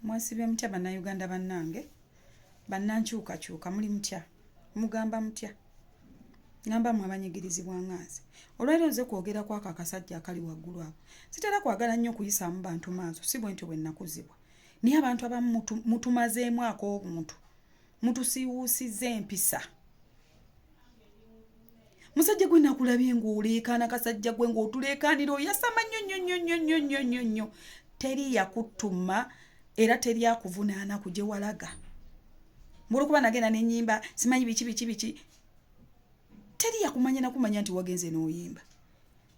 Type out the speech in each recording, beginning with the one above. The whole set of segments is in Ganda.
Mwasibe mutya bannayuganda bannange, bannankyukakyuka muli mutya, mugamba mutya, ngamba mwe abanyigirizibwa nganze. Olwaleero nze kwogera kwako akasajja akali waggulu awo sitera kwagala nnyo kuyisaamu bantu maaso, si bwe ntyo bwe nnakuzibwa. Naye abantu abamu mutumazeemu ak'obuntu, mutusiiwuusizza empisa. Musajja gwe nakulabye ng'oleekaana kasajja gwe ng'otuleekaanira oyasama nnyo. Teri yakutuma era teri akuvunaana ku gye walaga. Mulwokuba nagenda n'ennyimba simanyi biki. Teri yakumanya na kumanya nti wagenze n'oyimba.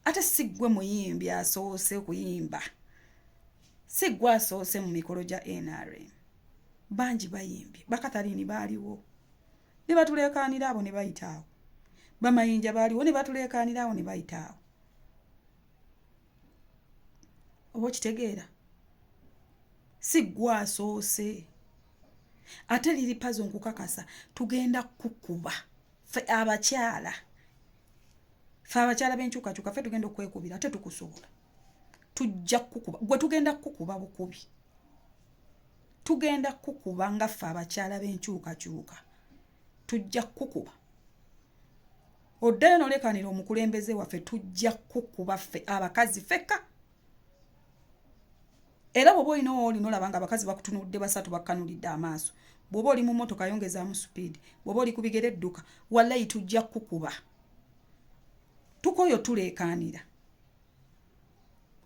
Ate si ggwe muyimbi asoose kuyimba. Si ggwe asoose mu mikolo gya NRM. Bangi bayimbye. Bakathalini baaliwo. Ne batuleekaanira abo ne bayitaawo. Bamayinja baaliwo ne batuleekaanira awo ne bayitaawo. Oba okitegeera? Si ggwe asoose. Ate liri pazo nkukakasa tugenda kukuba. Fe abakyala b'enkyukakyuka fe tugenda okwekubira ate tukusobola. Tujja kukuba. Gwe tugenda kukuba bukubi. Tugenda kukuba nga ffe abakyala b'enkyukakyuka. Tujja kukuba. Oddayo n'oleekaanira omukulembeze waffe tujja kukuba ffe abakazi fekka. Era bw'oba olina olina olaba nga abakazi bakutunudde basatu bakkanulidde amaaso. Bw'oba oli mu mmotoka yongezaamu speed. Bw'oba oli ku bigere edduka wallayi tujja kukuba. Tukoyo tuleekaanira.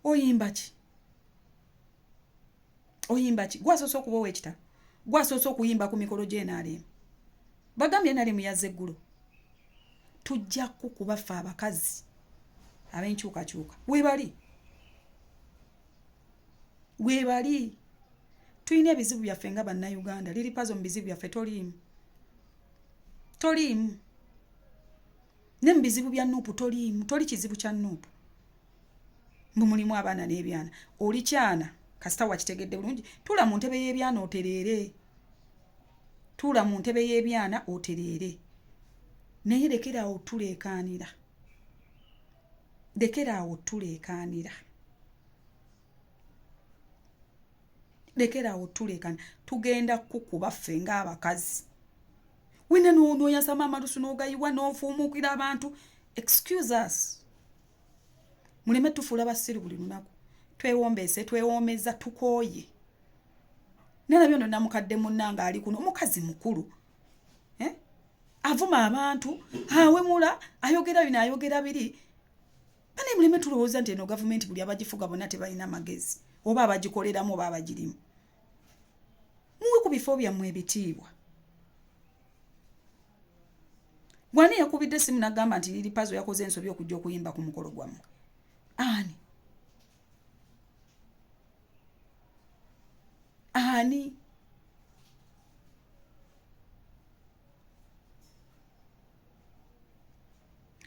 Oyimba ki? Gwasoose okuba ow'ekitabo. Gwasoose okuyimba ku mikolo gy'NRM. Bagambye NRM yazze eggulo. Tujja kukuba ffe abakazi ab'enkyukakyuka. Weebali. Tulina ebizibu byaffe nga bannayuganda. Liri pazo mu bizibu byaffe toliimu. Ne mu bizibu bya Nuupu toliimu. Toli kizibu kya Nuupu. Mbu mulimu abaana n'ebyana. Oli kyana kasita wakitegedde bulungi. Tuula mu ntebe y'ebyana otereere. Naye lekeraawo tuleekaanira. Tugenda kukuba ffe ng'abakazi. Wena n'oyasama amalusu n'ogayiwa n'ofuumuukira abantu. Excuse us. Muleme tufuula basiru buli lunaku. Twewoomeza tukooye. Nalabyo nno namukadde munnange ali kuno omukazi mukulu. Avuma abantu, awemula, ayogera bino ayogera biri. Bane muleme tulowooza nti eno gavumenti buli abagifuga bonna tebalina magezi. Oba abagikoleramu oba abagirimu. Muwe ku bifo byammwe ebitiibwa. Bw'ani yakubidde simu n'agamba nti liri pazo yakoze ensobi okujja okuyimba ku mukolo gwammwe. Ani?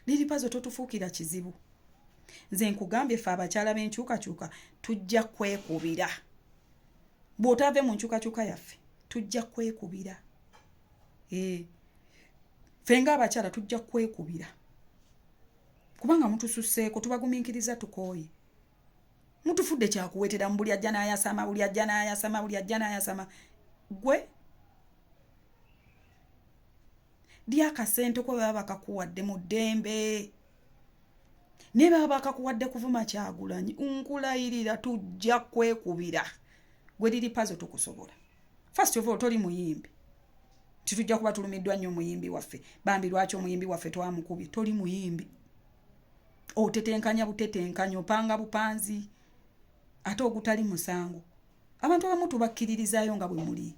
Liri pazo totufuukira kizibu. Nze nkugambye ffe abakyala b'enkyukakyuka tujja kwekubira. Bw'otaave mu nkyukakyuka yaffe tujja kwekubira. Ffe ng'abakyala tujja kwekubira. Kubanga mutususseeko tubagumiikiriza tukooye. Mutufudde kyakuweetera mu buli ajja n'ayasama. Gwe lya akasente ko baba bakakuwadde mu ddembe. Ne baba bakakuwadde kuvuma Kyagulanyi. Nkulayirira tujja kwekubira. Gwe liri pazo tukusobola. First of all toli muyimbi. Tujja kuba tulumiddwa nnyo omuyimbi waffe. Bambi lwaki omuyimbi waffe twamukubye? Toli muyimbi. Otetenkanya butetenkanya opanga bupanzi. Ate ogutali musango. Abantu abamu tubakkiririzaayo nga bwe muli.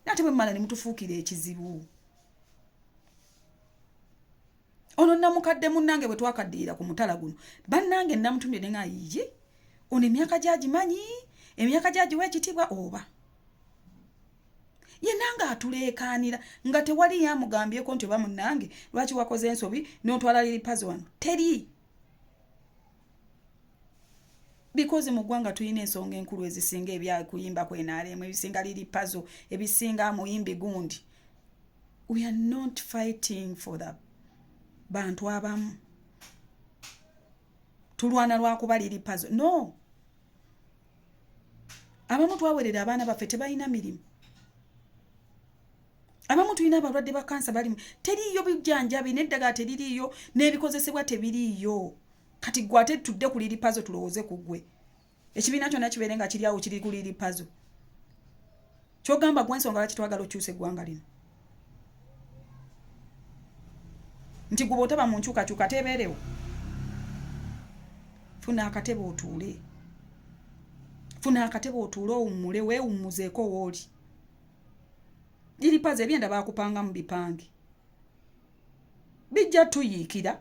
Nate bwe mmala ne mutufuukira ekizibu. Ono namukadde munnange bwe twakaddirira ku mutala guno. Bannange namutumire nga yiye. Ono emyaka gyagimanyi. Emyaka gyagiwa ekitiibwa oba. Ye nanga atuleekaanira nga tewali yamugambyeko nti oba munnange lwaki wakoze ensobi n'otwala liri pazo wano. Teri. Because mu ggwanga tulina ensonga enkulu ezisinga ebya kuyimba kwenaalemu ebisinga liri pazo ebisinga muyimbi gundi. We are not fighting for the bantu abamu. Tulwana lwakuba liri pazo. No. abamu twawerera abaana baffe tebalina mirimu, abamu tulina abalwadde ba kansa balimu, teriiyo bijjanjabi n'eddagala teririiyo n'ebikozesebwa tebiriiyo. Kati gwe ate tudde ku liripazo tulowooze ku gwe, ekibiina kyonna kibeere nga kiri awo kiri ku liripazo. Kyogamba gwe ensonga lwaki twagala okyusa eggwanga lino, nti gwe bw'otaba mu nkyukakyuka tebeerewo. Funa akatebe otuule, funa akatebe otuule owummule, weewummuzeeko wooli. Liripazo ebyenda baakupanga mu bipange bijja tuyiikira